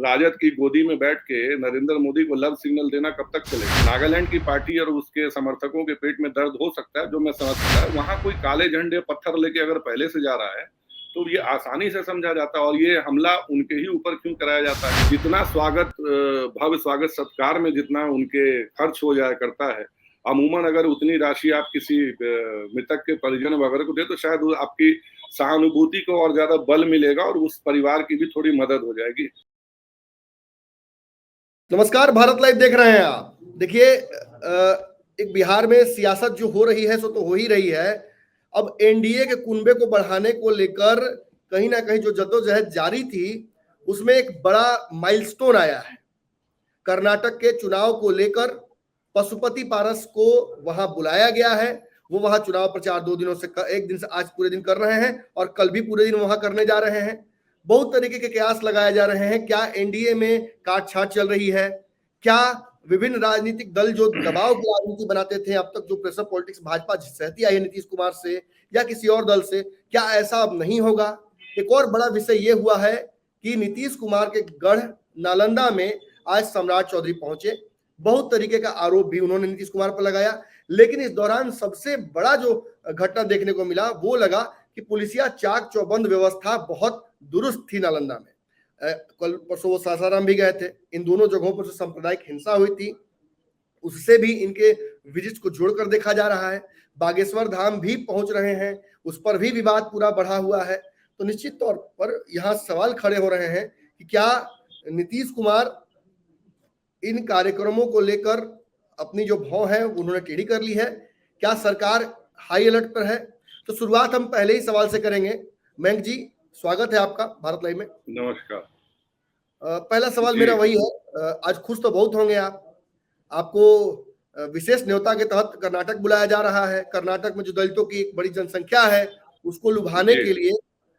राजद की गोदी में बैठ के नरेंद्र मोदी को लव सिग्नल देना कब तक चलेगा? नागालैंड की पार्टी और उसके समर्थकों के पेट में दर्द हो सकता है, जो मैं समझ सकता है। वहां कोई काले झंडे पत्थर लेके अगर पहले से जा रहा है तो ये आसानी से समझा जाता है। और ये हमला उनके ही ऊपर क्यों कराया जाता है? जितना स्वागत, भव्य स्वागत सत्कार में जितना उनके खर्च हो जाया करता है, अमूमन अगर उतनी राशि आप किसी मृतक के परिजन वगैरह को दे तो शायद आपकी सहानुभूति को और ज्यादा बल मिलेगा और उस परिवार की भी थोड़ी मदद हो जाएगी। नमस्कार, भारत लाइव देख रहे हैं आप। देखिए, एक बिहार में सियासत जो हो रही है सो तो हो ही रही है। अब एनडीए के कुनबे को बढ़ाने को लेकर कहीं ना कहीं जो जद्दोजहद जारी थी उसमें एक बड़ा माइलस्टोन आया है। कर्नाटक के चुनाव को लेकर पशुपति पारस को वहां बुलाया गया है। वो वहां चुनाव प्रचार 2 दिनों से, एक दिन से आज पूरे दिन कर रहे हैं और कल भी पूरे दिन वहां करने जा रहे हैं। बहुत तरीके के कयास लगाए जा रहे हैं। क्या एनडीए में काट छाट चल रही है? क्या विभिन्न राजनीतिक दल जो दबाव की राजनीति बनाते थे, अब तक जो प्रेशर पॉलिटिक्स भाजपा सहती आई है नीतीश कुमार से या किसी और दल से, क्या ऐसा अब नहीं होगा? एक और बड़ा विषय ये हुआ है कि नीतीश कुमार के गढ़ नालंदा में आज सम्राट चौधरी पहुंचे। बहुत तरीके का आरोप भी उन्होंने नीतीश कुमार पर लगाया, लेकिन इस दौरान सबसे बड़ा जो घटना देखने को मिला वो लगा कि पुलिसिया चाक चौबंद व्यवस्था बहुत दुरुस्त थी नालंदा में। कल परसों वो सासाराम भी गए थे। इन दोनों जगहों पर जो सांप्रदायिक हिंसा हुई थी उससे भी इनके विजिट को जोड़कर देखा जा रहा है। बागेश्वर धाम भी पहुंच रहे हैं, उस पर भी विवाद पूरा बढ़ा हुआ है। तो निश्चित तौर पर यहाँ सवाल खड़े हो रहे हैं कि क्या नीतीश कुमार इन कार्यक्रमों को लेकर अपनी जो भाव है उन्होंने टेढ़ी कर ली है? क्या सरकार हाई अलर्ट पर है? तो शुरुआत हम पहले ही सवाल से करेंगे। मयंक जी, स्वागत है आपका भारत लाइव में। नमस्कार। पहला सवाल मेरा वही है, आज खुश तो बहुत होंगे आप। आपको विशेष न्योता के तहत कर्नाटक बुलाया जा रहा है। कर्नाटक में जो दलितों की एक बड़ी जनसंख्या है उसको लुभाने के लिए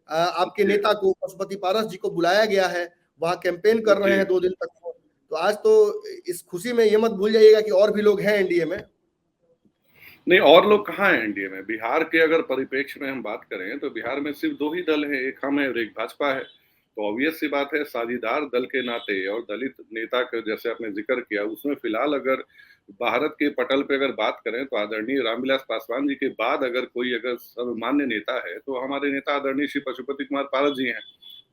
आपके नेता को, पशुपति पारस जी को बुलाया गया है। वहां कैंपेन कर रहे हैं 2 दिन तक। तो आज तो इस खुशी में ये मत भूल जाइएगा कि और भी लोग हैं एनडीए में। नहीं, और लोग कहाँ हैं एनडीए में? बिहार के अगर परिप्रेक्ष्य में हम बात करें तो बिहार में सिर्फ 2 ही दल हैं, एक हम है और एक भाजपा है। तो ऑब्वियस सी बात है, साझीदार दल के नाते और दलित नेता का जैसे आपने जिक्र किया, उसमें फिलहाल अगर भारत के पटल पे अगर बात करें तो आदरणीय रामविलास पासवान जी के बाद अगर कोई अगर सर्वमान्य नेता है तो हमारे नेता आदरणीय श्री पशुपति कुमार पारस जी हैं।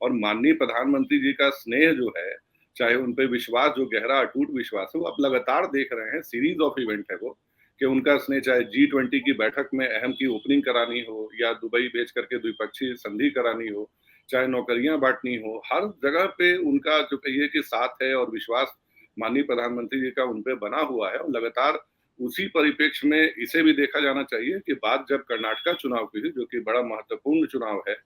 और माननीय प्रधानमंत्री जी का स्नेह जो है, चाहे उन पे विश्वास, जो गहरा अटूट विश्वास है, वो आप लगातार देख रहे हैं। सीरीज ऑफ इवेंट है वो, कि उनका स्नेह चाहे G20 की बैठक में अहम की ओपनिंग करानी हो या दुबई भेज करके द्विपक्षीय संधि करानी हो, चाहे नौकरियां बांटनी हो, हर जगह पे उनका जो कहिए कि साथ है और विश्वास माननीय प्रधानमंत्री जी का उनपे बना हुआ है। और लगातार उसी परिप्रेक्ष्य में इसे भी देखा जाना चाहिए कि बात जब कर्नाटक चुनाव की, जो कि बड़ा महत्वपूर्ण चुनाव है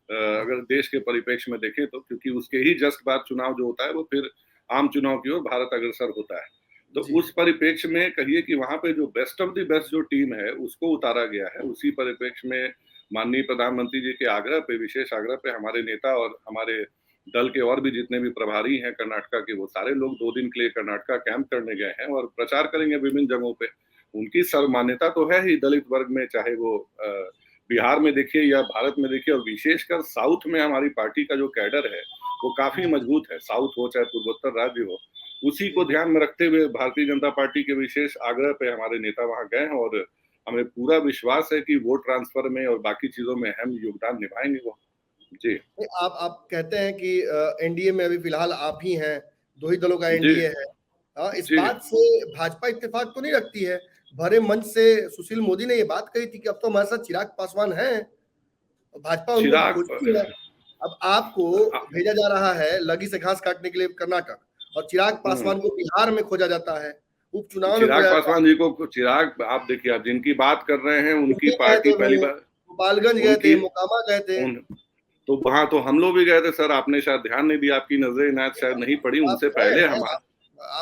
अगर देश के परिप्रेक्ष्य में देखें तो, क्योंकि उसके ही जस्ट बाद चुनाव जो होता है वो फिर आम चुनाव की ओर भारत अग्रसर होता है। तो उस परिप्रेक्ष्य में कहिए कि वहां पे जो बेस्ट ऑफ द बेस्ट जो टीम है उसको उतारा गया है। उसी परिप्रेक्ष्य में माननीय प्रधानमंत्री जी के आग्रह पे, विशेष आग्रह पे, हमारे नेता और हमारे दल के और भी जितने भी प्रभारी हैं कर्नाटक के, वो सारे लोग 2 दिन के लिए कर्नाटक कैंप करने गए हैं और प्रचार करेंगे विभिन्न जगहों पे। उनकी सर्वमान्यता तो है ही दलित वर्ग में, चाहे वो बिहार में देखिए या भारत में देखिए। और विशेषकर साउथ में हमारी पार्टी का जो कैडर है वो काफी मजबूत है, साउथ हो चाहे पूर्वोत्तर राज्य हो। उसी को ध्यान में रखते हुए भारतीय जनता पार्टी के विशेष आग्रह पे हमारे नेता वहां गए हैं और हमें पूरा विश्वास है कि वोट ट्रांसफर में और बाकी चीजों में अहम योगदान निभाएंगे वो। जी, आप कहते हैं कि एनडीए में अभी फिलहाल आप ही हैं, 2 ही दलों का एनडीए है। इस बात से भाजपा इत्तेफाक तो नहीं रखती है? भरे मंच से सुशील मोदी ने ये बात कही थी कि अब तो हमारे साथ चिराग पासवान हैं, भाजपा उनको खोजती है। अब आपको भेजा जा रहा है लगी से घास काटने के लिए कर्नाटक, और चिराग पासवान को बिहार में खोजा जाता है, उपचुनाव में। चिराग पासवान जी को, चिराग, आप देखिए, आप जिनकी बात कर रहे हैं उनकी पार्टी पहली बार गोपालगंज गए थे, मोकामा गए थे। तो वहां तो हम लोग भी गए थे सर, आपने शायद ध्यान नहीं दिया, आपकी नजर इनायत शायद नहीं पड़ी। उनसे पहले हम,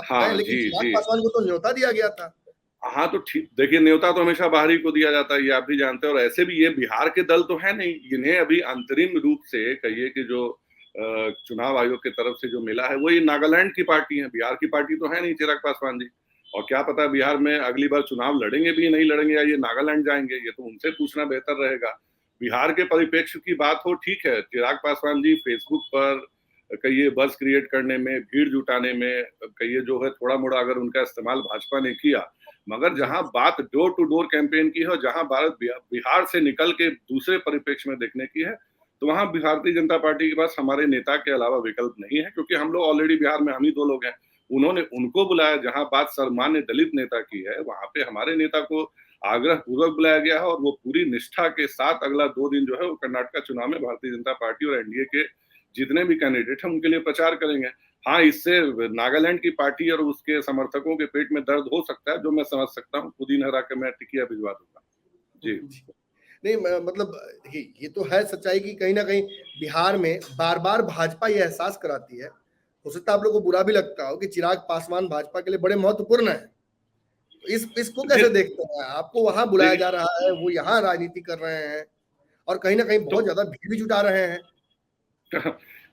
हाँ जी जी, पासवान को तो न्योता दिया गया था। हाँ तो ठीक, देखिए न्योता तो हमेशा बाहरी को दिया जाता है, ये आप भी जानते हैं। और ऐसे भी ये बिहार के दल तो है नहीं, इन्हें अभी अंतरिम रूप से कहिए कि जो चुनाव आयोग की तरफ से जो मिला है वो ये नागालैंड की पार्टी है, बिहार की पार्टी तो है नहीं चिराग पासवान जी। और क्या पता बिहार में अगली बार चुनाव लड़ेंगे भी नहीं लड़ेंगे, या ये नागालैंड जाएंगे, ये तो उनसे पूछना बेहतर रहेगा। बिहार के परिप्रेक्ष्य की बात हो, ठीक है, चिराग पासवान जी फेसबुक पर कहिए बज़ क्रिएट करने में, भीड़ जुटाने में, कहिए जो है थोड़ा-मोड़ा अगर उनका इस्तेमाल भाजपा ने किया, मगर जी जहाँ बात डोर टू डोर कैंपेन की है और जहाँ बात बिहार से निकल के दूसरे परिप्रेक्ष्य में देखने की है, तो वहाँ भारतीय जनता पार्टी के पास हमारे नेता के अलावा विकल्प नहीं है, क्योंकि हम लोग ऑलरेडी बिहार में हम ही 2 लोग हैं। उन्होंने उनको बुलाया, जहाँ बात सर्वमान्य दलित नेता की है, वहाँ पे हमारे नेता को आग्रह पूर्वक बुलाया गया है और वो पूरी निष्ठा के साथ अगला 2 दिन जो है वो कर्नाटक चुनाव में भारतीय जनता पार्टी और एनडीए के जितने भी कैंडिडेट हैं उनके लिए प्रचार करेंगे। हाँ, इससे नागालैंड की पार्टी और उसके समर्थकों के पेट में दर्द हो सकता है, जो मैं समझ सकता हूँ। पुदीन हरा के मैं टिकिया भिजवा दूँगा। जी। जी। नहीं मतलब ये तो है सच्चाई कि कहीं ना कहीं बिहार में बार बार भाजपा ये एहसास कराती है, हो सकता है आप लोगों को बुरा भी लगता हो, कि चिराग पासवान भाजपा के लिए बड़े महत्वपूर्ण है। तो इसको जी, कैसे देखते हैं? आपको वहां बुलाया देखिए जा रहा है, वो यहाँ राजनीति कर रहे हैं और कहीं ना कहीं तो बहुत ज्यादा भीड़ भी जुटा रहे हैं।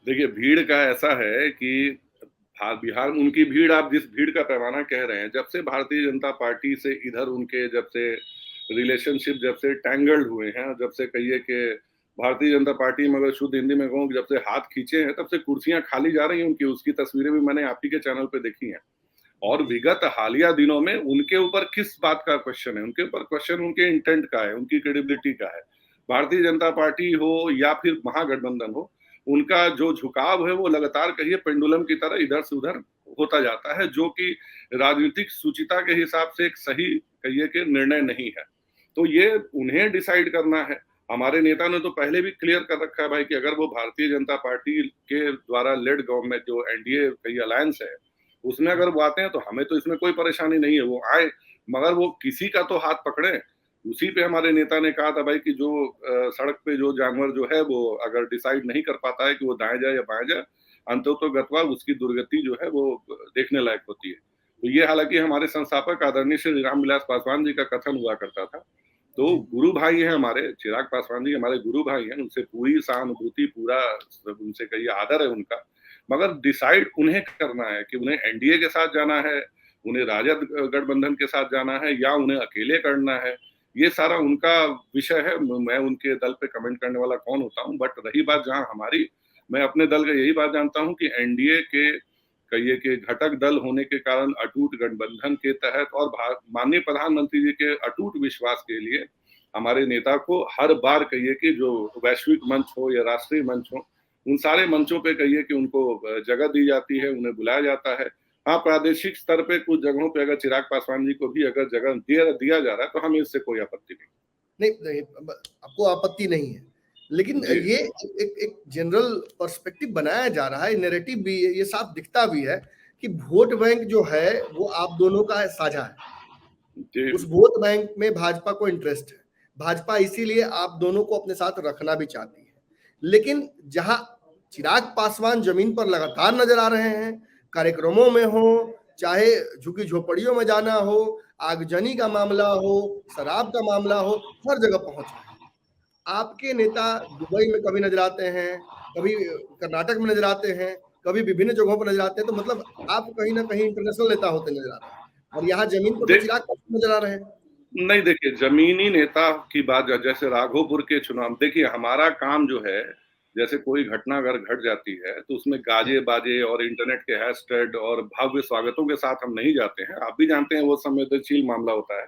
देखिए भीड़ का ऐसा है कि बिहार में उनकी भीड़, आप जिस भीड़ का पैमाना कह रहे हैं, जब से भारतीय जनता पार्टी से इधर उनके जब से रिलेशनशिप जब से टैंगल्ड हुए हैं, जब से कहिए कि भारतीय जनता पार्टी में अगर शुद्ध हिंदी में कहूँ जब से हाथ खींचे हैं, तब से कुर्सियां खाली जा रही हैं उनकी। उसकी तस्वीरें भी मैंने आप ही के चैनल पे देखी हैं। और जी विगत हालिया दिनों में उनके ऊपर किस बात का क्वेश्चन है? उनके ऊपर क्वेश्चन उनके इंटेंट का है, उनकी क्रेडिबिलिटी का है। भारतीय जनता पार्टी हो या फिर महागठबंधन हो, उनका जो झुकाव है वो लगातार कहिए पेंडुलम की तरह इधर से उधर होता जाता है, जो कि राजनीतिक सुचिता के हिसाब से एक सही कहिए कि निर्णय नहीं है। तो ये उन्हें डिसाइड करना है। हमारे नेता ने तो पहले भी क्लियर कर रखा है भाई कि अगर वो भारतीय जनता पार्टी के द्वारा लेड गवर्नमेंट जो एनडीए कहिए अलायंस है, उसमें अगर वो आते हैं तो हमें तो इसमें कोई परेशानी नहीं है, वो आए, मगर वो किसी का तो हाथ पकड़े। उसी पे हमारे नेता ने कहा था भाई कि जो सड़क पे जो जानवर जो है वो अगर डिसाइड नहीं कर पाता है कि वो दाएं जाए या बाएं जाए, अंततोगत्वा उसकी दुर्गति जो है वो देखने लायक होती है। तो ये हालांकि हमारे संस्थापक आदरणीय श्री रामविलास पासवान जी का कथन हुआ करता था। तो जी गुरु भाई हैं हमारे, चिराग पासवान जी हमारे गुरु भाई हैं, उनसे पूरी सहानुभूति, पूरा उनसे कहिए आदर है उनका। मगर डिसाइड उन्हें करना है कि उन्हें एनडीए के साथ जाना है, उन्हें राजद गठबंधन के साथ जाना है या उन्हें अकेले करना है। ये सारा उनका विषय है। मैं उनके दल पे कमेंट करने वाला कौन होता हूँ। बट रही बात जहाँ हमारी, मैं अपने दल का यही बात जानता हूँ कि एनडीए के कहिए कि घटक दल होने के कारण अटूट गठबंधन के तहत और माननीय प्रधानमंत्री जी के अटूट विश्वास के लिए हमारे नेता को हर बार कहिए कि जो वैश्विक मंच हो या राष्ट्रीय मंच हो, उन सारे मंचों पे कहिए कि उनको जगह दी जाती है, उन्हें बुलाया जाता है। हाँ, प्रादेशिक स्तर पे कुछ जगहों पे अगर चिराग पासवान जी को भी अगर जगह दिया जा रहा है तो हमें इससे कोई आपत्ति नहीं। नहीं नहीं आपको आपत्ति नहीं है, लेकिन जी, ये एक जनरल पर्सपेक्टिव बनाया जा रहा है, नैरेटिव भी ये साफ दिखता भी है कि वोट बैंक जो है वो आप दोनों का साझा है। जी, उस वोट बैंक में भाजपा को इंटरेस्ट है, भाजपा इसीलिए आप दोनों को अपने साथ रखना भी चाहती है। लेकिन जहां चिराग पासवान जमीन पर लगातार नजर आ रहे हैं, कार्यक्रमों में हो, चाहे झुकी झोपड़ियों में जाना हो, आगजनी का मामला हो, शराब का मामला हो, हर जगह पहुंच रहे हैं। आपके नेता दुबई में कभी नजर आते हैं, कभी कर्नाटक में नजर आते हैं, कभी विभिन्न जगहों पर नजर आते हैं। तो मतलब आप कहीं ना कहीं इंटरनेशनल नेता होते नजर आ रहे हैं और यहाँ जमीन पर तो दे, चिराग पासवान नजर आ रहे हैं। नहीं देखिए, जमीनी नेता की बात जैसे राघोपुर के चुनाव, देखिए हमारा काम जो है, जैसे कोई घटना अगर घट जाती है तो उसमें गाजे बाजे और इंटरनेट के हैशटैग और भव्य स्वागतों के साथ हम नहीं जाते हैं। आप भी जानते हैं वो संवेदनशील मामला होता है।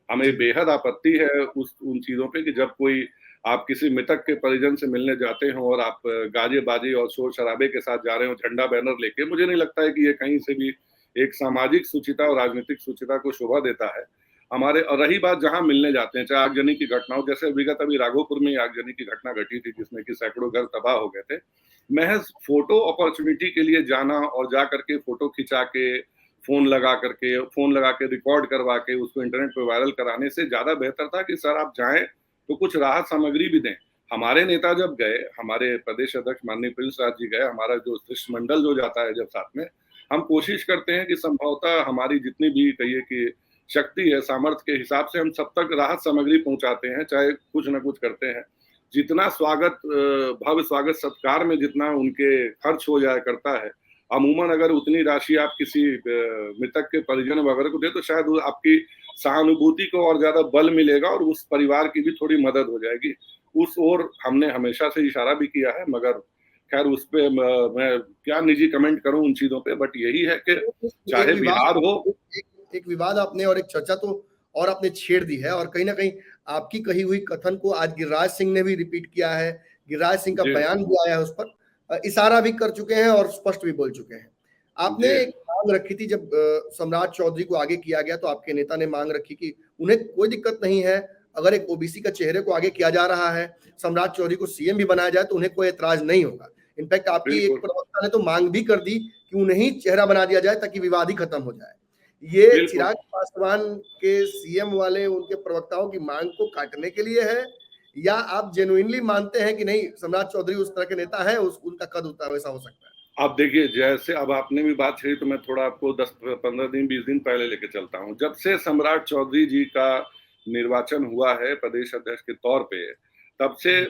हमें जी बेहद आपत्ति है उस उन चीजों पे कि जब कोई आप किसी मृतक के परिजन से मिलने जाते हो और आप गाजे बाजे और शोर शराबे के साथ जा रहे हो, झंडा बैनर लेके, मुझे नहीं लगता है कि ये कहीं से भी एक सामाजिक सुचिता और राजनीतिक सुचिता को शोभा देता है हमारे। और रही बात जहां मिलने जाते हैं, चाहे आगजनी की घटना हो, जैसे विगत अभी राघोपुर में आगजनी की घटना घटी थी जिसमें कि सैकड़ों घर तबाह हो गए थे। महज फोटो अपॉर्चुनिटी के लिए जाना और जा करके फोटो खिंचा के फोन लगा के रिकॉर्ड करवा के उसको इंटरनेट पे वायरल कराने से ज्यादा बेहतर था कि सर आप जाएं तो कुछ राहत सामग्री भी दें। हमारे नेता जब गए, हमारे प्रदेश अध्यक्ष माननीय प्रिंस राज जी गए, हमारा जो शिष्टमंडल जो जाता है जब साथ में, हम कोशिश करते हैं कि संभवतः हमारी जितनी भी कहिए कि शक्ति है, सामर्थ्य के हिसाब से हम सब तक राहत सामग्री पहुंचाते हैं, चाहे कुछ ना कुछ करते हैं। जितना स्वागत भव्य स्वागत सत्कार में जितना उनके खर्च हो जाया करता है, अमूमन अगर उतनी राशि आप किसी मृतक के परिजन वगैरह को दे तो शायद आपकी सहानुभूति को और ज्यादा बल मिलेगा और उस परिवार की भी थोड़ी मदद हो जाएगी। उस ओर हमने हमेशा से इशारा भी किया है, मगर खैर उस पे मैं क्या निजी कमेंट करूं उन चीजों पे, बट यही है कि एक चाहे विवाद बिहार हो। एक विवाद आपने और एक चर्चा तो और आपने छेड़ दी है, और कहीं ना कहीं आपकी कही हुई कथन को आज गिरिराज सिंह ने भी रिपीट किया है। गिरिराज सिंह का जी बयान भी आया है, उस पर इशारा भी कर चुके हैं और स्पष्ट भी बोल चुके हैं। आपने जी एक मांग रखी थी जब सम्राट चौधरी को आगे किया गया, तो आपके नेता ने मांग रखी कि उन्हें कोई दिक्कत नहीं है अगर एक ओबीसी का चेहरे को आगे किया जा रहा है, सम्राट चौधरी को सीएम भी बनाया जाए तो उन्हें कोई एतराज नहीं होगा। इनफैक्ट आपकी एक बिल्कुल प्रवक्ता ने तो मांग भी कर दी कि उन्हें ही चेहरा बना दिया जाए ताकि विवाद ही खत्म हो जाए। ये बिल्कुल। चिराग पासवान के सीएम वाले उनके प्रवक्ताओं की मांग को काटने के लिए है, या आप जेन्युइनली मानते हैं कि नहीं सम्राट चौधरी उस तरह के नेता है, उनका कद उतना वैसा हो सकता है? अब देखिए, जैसे अब आपने भी बात छेड़ी तो मैं थोड़ा आपको 10-15 दिन 20 दिन पहले लेके चलता हूँ। जब से सम्राट चौधरी जी का निर्वाचन हुआ है प्रदेश अध्यक्ष के तौर पे, तब से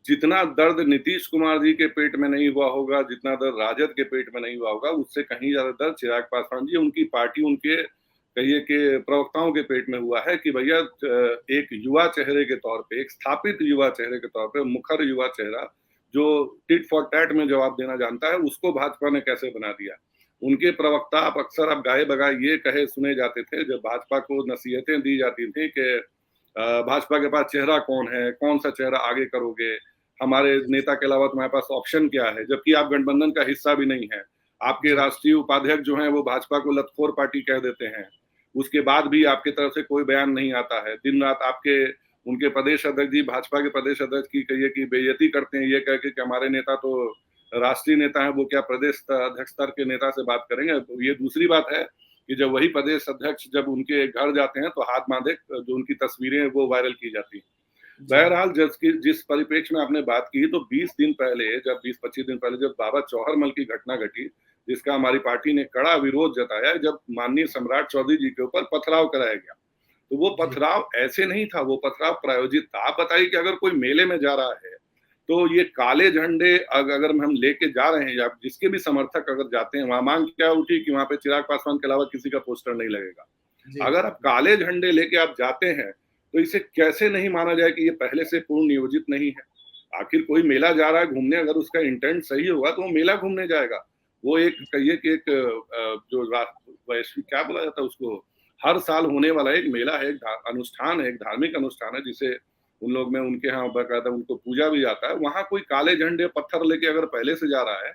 जितना दर्द नीतीश कुमार जी के पेट में नहीं हुआ होगा, जितना दर्द राजद के पेट में नहीं हुआ होगा, उससे कहीं ज्यादा दर्द चिराग पासवान जी, उनकी पार्टी, उनके कहिए कि प्रवक्ताओं के पेट में हुआ है कि भैया एक युवा चेहरे के तौर पे, एक स्थापित युवा चेहरे के तौर पे, मुखर युवा चेहरा जो टिट फॉर टैट में जवाब देना जानता है, उसको भाजपा ने कैसे बना दिया। उनके प्रवक्ता आप अक्सर आप गाए बगाए ये कहे सुने जाते थे जब भाजपा को नसीहतें दी जाती थी कि भाजपा के पास चेहरा कौन है, कौन सा चेहरा आगे करोगे, हमारे जी नेता के अलावा तुम्हारे पास ऑप्शन क्या है, जबकि आप गठबंधन का हिस्सा भी नहीं है। आपके जी राष्ट्रीय उपाध्यक्ष जो हैं वो भाजपा को लतखोर पार्टी कह देते हैं। उसके बाद भी आपकी तरफ से कोई बयान नहीं आता है। दिन रात आपके उनके प्रदेश अध्यक्ष जी भाजपा के प्रदेश अध्यक्ष की कहिए कि बेइज्जती करते हैं, ये कह के कि हमारे नेता तो राष्ट्रीय नेता है, वो क्या प्रदेश अध्यक्ष स्तर के नेता से बात करेंगे। तो ये दूसरी बात है कि जब वही प्रदेश अध्यक्ष जब उनके घर जाते हैं तो हाथ बांधे जो उनकी तस्वीरें वो वायरल की जाती हैं। जी बहरहाल जिस परिप्रेक्ष्य में आपने बात की, तो 20 दिन पहले, जब 20-25 दिन पहले जब बाबा चौहरमल की घटना घटी, जिसका हमारी पार्टी ने कड़ा विरोध जताया, जब माननीय सम्राट चौधरी जी के ऊपर पथराव कराया गया, तो वो जी पथराव ऐसे नहीं था, वो पथराव प्रायोजित था। आप बताइए कि अगर कोई मेले में जा रहा है, तो ये काले झंडे अगर हम लेके जा रहे हैं, या जिसके भी समर्थक अगर जाते हैं, वहां मांग क्या उठी कि वहां पे चिराग पासवान के अलावा किसी का पोस्टर नहीं लगेगा। जी अगर आप काले झंडे लेके आप जाते हैं, तो इसे कैसे नहीं माना जाए कि ये पहले से पूर्ण नियोजित नहीं है। आखिर कोई मेला जा रहा है घूमने, अगर उसका इंटेंट सही होगा तो वो मेला घूमने जाएगा। वो एक कहिए कि एक जो वैश्विक क्या बोला जाता है उसको, हर साल होने वाला एक मेला है, एक अनुष्ठान है, एक धार्मिक अनुष्ठान है, जिसे उन लोग में उनके यहाँ बकायदा उनको पूजा भी जाता है। वहां कोई काले झंडे पत्थर लेके अगर पहले से जा रहा है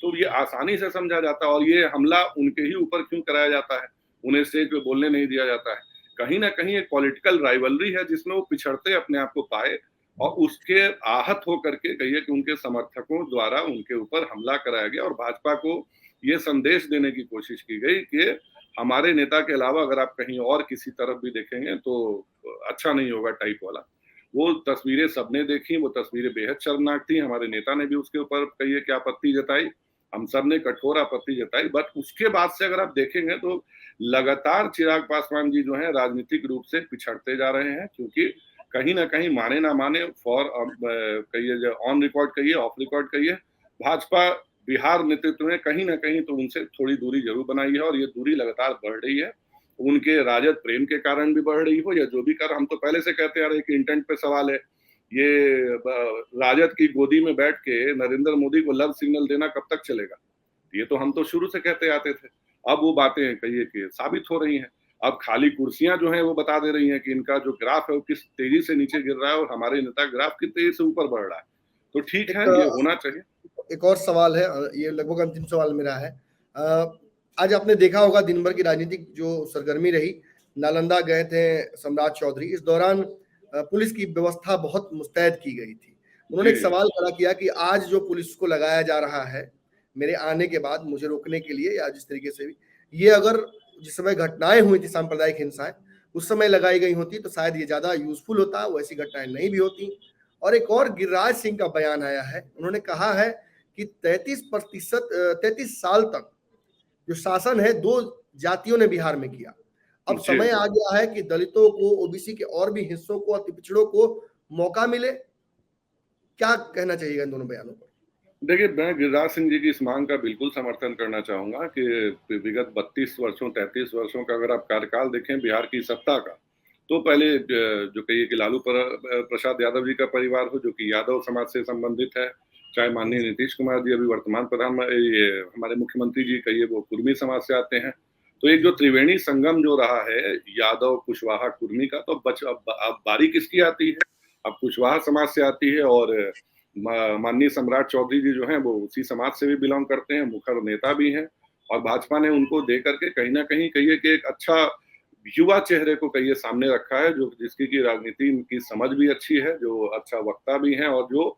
तो ये आसानी से समझा जाता है, और ये हमला उनके ही ऊपर क्यों कराया जाता है, उन्हें स्टेज पे बोलने नहीं दिया जाता है। कहीं ना कहीं एक पॉलिटिकल राइवलरी है जिसमें वो पिछड़ते अपने आप को पाए, और उसके आहत होकर के कहिए कि उनके समर्थकों द्वारा उनके ऊपर हमला कराया गया, और भाजपा को ये संदेश देने की कोशिश की गई कि हमारे नेता के अलावा अगर आप कहीं और किसी तरफ भी देखेंगे तो अच्छा नहीं होगा टाइप वाला। वो तस्वीरें सबने देखी, वो तस्वीरें बेहद शर्मनाक थी। हमारे नेता ने भी उसके ऊपर कहिए कि आपत्ति जताई, हम सब ने कठोर आपत्ति जताई, बट उसके बाद से अगर आप देखेंगे तो लगातार चिराग पासवान जी जो है राजनीतिक रूप से पिछड़ते जा रहे हैं, क्योंकि कहीं ना कहीं माने ना माने, फॉर कहिए ऑन रिकॉर्ड कहिए, ऑफ रिकॉर्ड कहिए, भाजपा बिहार नेतृत्व ने कहीं ना कहीं तो उनसे थोड़ी दूरी जरूर बनाई है, और ये दूरी लगातार बढ़ रही है। उनके राजद प्रेम के कारण भी बढ़ रही हो या जो भी कर, हम तो पहले से कहते आ रहे कि इंटेंट पे सवाल है। ये राजद की गोदी में बैठ के नरेंद्र मोदी को लव सिग्नल देना कब तक चलेगा, ये तो हम तो शुरू से कहते आते थे। अब वो बातें कहिए कि साबित हो रही हैं। अब खाली कुर्सियां जो हैं वो बता दे रही हैं कि इनका जो ग्राफ है वो किस तेजी से नीचे गिर रहा है, और हमारे नेता ग्राफ किस तेजी से ऊपर बढ़ रहा है। तो ठीक है, ये होना चाहिए। एक और सवाल है, ये लगभग अंतिम सवाल मेरा है। आज आपने देखा होगा दिन भर की राजनीतिक जो सरगर्मी रही, नालंदा गए थे सम्राट चौधरी, इस दौरान पुलिस की व्यवस्था बहुत मुस्तैद की गई थी। उन्होंने जी एक सवाल खड़ा किया कि आज जो पुलिस को लगाया जा रहा है मेरे आने के बाद मुझे रोकने के लिए या जिस तरीके से भी, ये अगर जिस समय घटनाएं हुई थी सांप्रदायिक हिंसाएं उस समय लगाई गई होती तो शायद ये ज्यादा यूजफुल होता, वैसी घटनाएं नहीं भी होती। और एक और गिरिराज सिंह का बयान आया है, उन्होंने कहा है कि 33 साल तक जो शासन है दो जातियों ने बिहार में किया। अब जी समय आ गया है कि दलितों को, ओबीसी के और भी हिस्सों को, अति पिछड़ों को मौका मिले। क्या कहना चाहिए इन दोनों बयानों पर? देखिए, मैं गिरिराज सिंह जी की इस मांग का बिल्कुल समर्थन करना चाहूंगा कि विगत 32 वर्षों 33 वर्षों का अगर आप कार्यकाल देखें बिहार की सत्ता का, तो पहले जो कहिए कि लालू प्रसाद यादव जी का परिवार हो, जो कि यादव समाज से संबंधित है, चाहे माननीय नीतीश कुमार जी, अभी वर्तमान प्रधानमंत्री, ये हमारे मुख्यमंत्री जी कहिए, वो कुर्मी समाज से आते हैं। तो एक जो त्रिवेणी संगम जो रहा है यादव, कुशवाहा, कुर्मी का, तो अब बारी किसकी आती है? अब कुशवाहा समाज से आती है, और माननीय सम्राट चौधरी जी जो हैं वो उसी समाज से भी बिलोंग करते हैं, मुखर नेता भी हैं, और भाजपा ने उनको दे करके कहीं ना कहीं कहिए कि एक अच्छा युवा चेहरे को कहिए सामने रखा है, जो जिसकी की राजनीति की समझ भी अच्छी है, जो अच्छा वक्ता भी है, और जो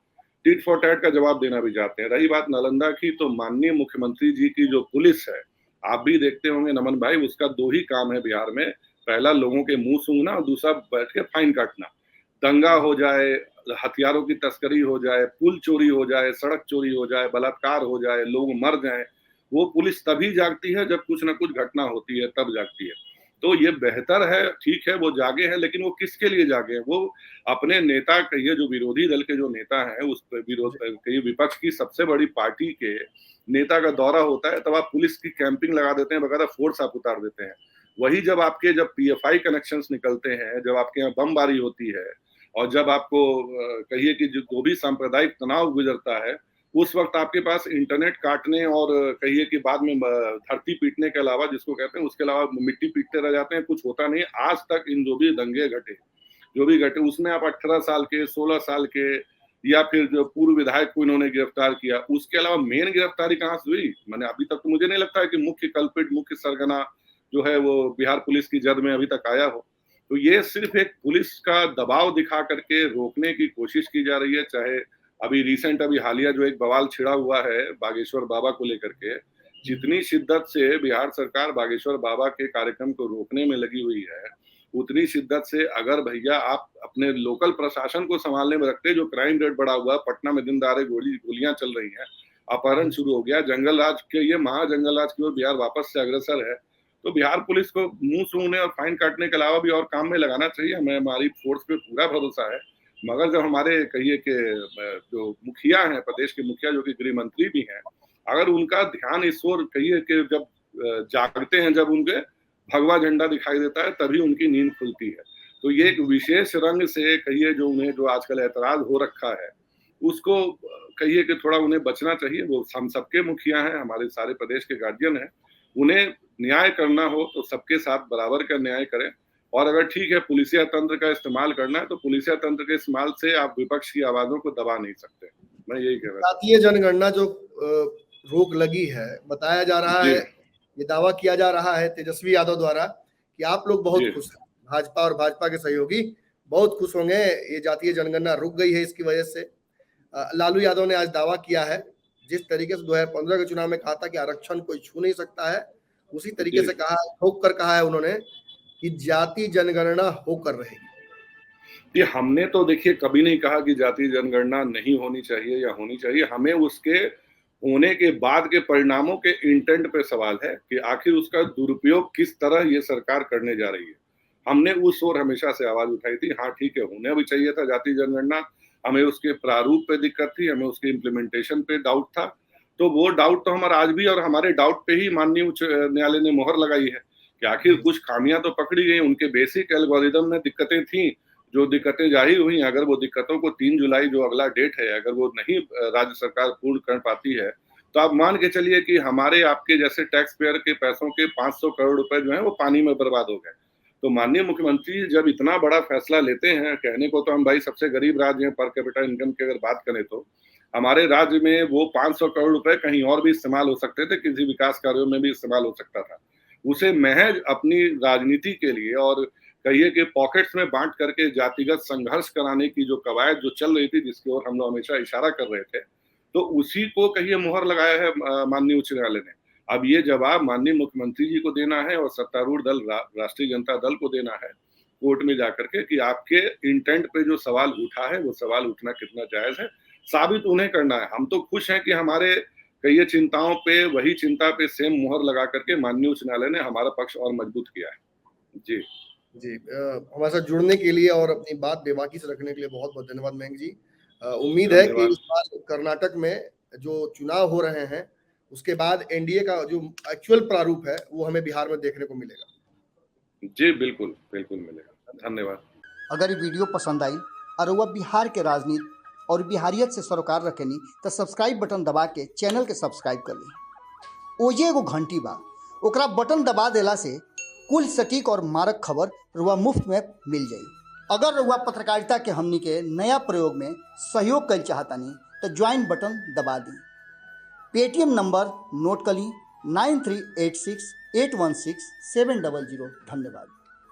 टिट फॉर टैट का जवाब देना भी चाहते हैं। रही बात नालंदा की, तो माननीय मुख्यमंत्री जी की जो पुलिस है, आप भी देखते होंगे नमन भाई, उसका दो ही काम है बिहार में, पहला लोगों के मुंह सूंघना, और दूसरा बैठ के फाइन काटना। दंगा हो जाए, हथियारों की तस्करी हो जाए, पुल चोरी हो जाए, सड़क चोरी हो जाए, बलात्कार हो जाए, लोग मर जाएं, वो पुलिस तभी जागती है जब कुछ ना कुछ घटना होती है, तब जागती है। तो ये बेहतर है, ठीक है वो जागे हैं, लेकिन वो किसके लिए जागे हैं? वो अपने नेता कहिए, जो विरोधी दल के जो नेता हैं, उस विरोध कहिए विपक्ष की सबसे बड़ी पार्टी के नेता का दौरा होता है, तब आप पुलिस की कैंपिंग लगा देते हैं, बकायदा फोर्स आप उतार देते हैं। वही जब आपके जब पीएफआई कनेक्शंस निकलते हैं, जब आपके यहाँ बमबारी होती है, और जब आपको कहिए कि जो भी सांप्रदायिक तनाव गुजरता है, उस वक्त आपके पास इंटरनेट काटने और कहिए कि बाद में धरती पीटने के अलावा, जिसको कहते हैं, उसके अलावा मिट्टी पीटते रह जाते हैं, कुछ होता नहीं। आज तक इन जो भी दंगे घटे, जो भी घटे, उसमें आप 18 साल के, 16 साल के, या फिर जो पूर्व विधायक को इन्होंने गिरफ्तार किया, उसके अलावा मेन गिरफ्तारी कहाँ से हुई? मैंने अभी तक तो मुझे नहीं लगता है कि मुख्य कल्पिट, मुख्य सरगना जो है वो बिहार पुलिस की जद में अभी तक आया हो। तो ये सिर्फ एक पुलिस का दबाव दिखा करके रोकने की कोशिश की जा रही है। चाहे अभी रिसेंट, अभी हालिया जो एक बवाल छिड़ा हुआ है बागेश्वर बाबा को लेकर के, जितनी शिद्दत से बिहार सरकार बागेश्वर बाबा के कार्यक्रम को रोकने में लगी हुई है, उतनी शिद्दत से अगर भैया आप अपने लोकल प्रशासन को संभालने में रखते, जो क्राइम रेट बढ़ा हुआ है, पटना में दिन दहाड़े गोलियां चल रही हैं, अपहरण शुरू हो गया, जंगल राज के, ये महाजंगल राज की ओर बिहार वापस से अग्रसर है। तो बिहार पुलिस को मुंह सूंघने और फाइन काटने के अलावा भी और काम में लगाना चाहिए। हमें हमारी फोर्स पे पूरा भरोसा है, मगर जब हमारे कहिए कि जो मुखिया हैं, प्रदेश के मुखिया जो कि गृह मंत्री भी हैं, अगर उनका ध्यान इस ओर कहिए कि जब जागते हैं, जब उनके भगवा झंडा दिखाई देता है, तभी उनकी नींद खुलती है। तो ये एक विशेष रंग से कहिए जो उन्हें, जो आजकल ऐतराज हो रखा है, उसको कहिए कि थोड़ा उन्हें बचना चाहिए। वो हम सबके मुखिया हैं, हमारे सारे प्रदेश के गार्जियन हैं, उन्हें न्याय करना हो तो सबके साथ बराबर का न्याय करें। और अगर ठीक है पुलिसिया तंत्र का इस्तेमाल करना है, तो पुलिसिया तंत्र के इस्तेमाल से आप विपक्ष की आवाजों को दबा नहीं सकते। मैं यही कह रहा हूँ। जातीय जनगणना जो रोक लगी है, बताया जा रहा है, ये दावा किया जा रहा है तेजस्वी यादव द्वारा कि आप लोग बहुत खुश हैं, भाजपा और भाजपा के सहयोगी बहुत खुश होंगे, ये जातीय जनगणना रुक गई है इसकी वजह से। लालू यादव ने आज दावा किया है, जिस तरीके से 2015 के चुनाव में कहा था कि आरक्षण कोई छू नहीं सकता है, उसी तरीके से कहा, ठोक कर कहा है उन्होंने कि जाति जनगणना होकर रहेगी। ये हमने तो देखिए कभी नहीं कहा कि जातीय जनगणना नहीं होनी चाहिए या होनी चाहिए। हमें उसके होने के बाद के परिणामों के इंटेंट पे सवाल है कि आखिर उसका दुरुपयोग किस तरह ये सरकार करने जा रही है। हमने उस ओर हमेशा से आवाज उठाई थी। हाँ ठीक है, होना भी चाहिए था जातीय जनगणना, हमें उसके प्रारूप पे दिक्कत थी, हमें उसके इम्प्लीमेंटेशन पे डाउट था। तो वो डाउट तो हमारा आज भी, और हमारे डाउट पे ही माननीय उच्च न्यायालय ने मोहर लगाई है कि आखिर कुछ खामियां तो पकड़ी गई, उनके बेसिक एल्गोरिदम में दिक्कतें थी, जो दिक्कतें जाहिर हुई। अगर वो दिक्कतों को 3 जुलाई जो अगला डेट है, अगर वो नहीं राज्य सरकार पूर्ण कर पाती है, तो आप मान के चलिए कि हमारे आपके जैसे टैक्स पेयर के पैसों के 500 करोड़ रुपए जो है वो पानी में बर्बाद हो गए। तो माननीय मुख्यमंत्री जब इतना बड़ा फैसला लेते हैं, कहने को तो हम भाई सबसे गरीब राज्य हैं पर कैपिटा इनकम की अगर बात करें, तो हमारे राज्य में वो 500 करोड़ रुपए कहीं और भी इस्तेमाल हो सकते थे, किसी विकास कार्यों में भी इस्तेमाल हो सकता था। उसे महज अपनी राजनीति के लिए और कहिए कि पॉकेट्स में बांट करके जातिगत संघर्ष कराने की जो कवायद जो चल रही थी, जिसकी ओर हम लोग हमेशा इशारा कर रहे थे, तो उसी को कहिए मुहर लगाया है माननीय उच्च न्यायालय ने। अब ये जवाब माननीय मुख्यमंत्री जी को देना है और सत्तारूढ़ दल राष्ट्रीय जनता दल को देना है कोर्ट में जाकर के कि आपके इंटेंट पे जो सवाल उठा है वो सवाल उठना कितना जायज है, साबित उन्हें करना है। हम तो खुश हैं कि हमारे कई चिंताओं पे वही चिंता पे सेम मुहर लगा करके माननीय उच्च न्यायालय ने हमारा पक्ष और मजबूत किया है। जी जी, हमारे साथ जुड़ने के लिए और अपनी बात बेबाकी से रखने के लिए बहुत बहुत धन्यवाद मयंक जी। उम्मीद है कि इस बार कर्नाटक में जो चुनाव हो रहे हैं उसके बाद एनडीए का जो एक्चुअल प्रारूप है वो हमें बिहार में देखने को मिलेगा। जी बिल्कुल बिल्कुल मिलेगा। धन्यवाद। अगर ये वीडियो पसंद आई और वह बिहार के राजनीति और बिहारियत से सरोकार रखेनी तो सब्सक्राइब बटन दबा के चैनल के सब्सक्राइब कर ली। ओजे एगो घंटी बा, ओकरा बटन दबा देला से कुल सटीक और मारक खबर रुआ मुफ्त में मिल जाई। अगर रुआ पत्रकारिता के हमनी के नया प्रयोग में सहयोग कर चाहतानी तो ज्वाइन बटन दबा दी। पेटीएम नंबर नोट कर ली 9386816700। धन्यवाद।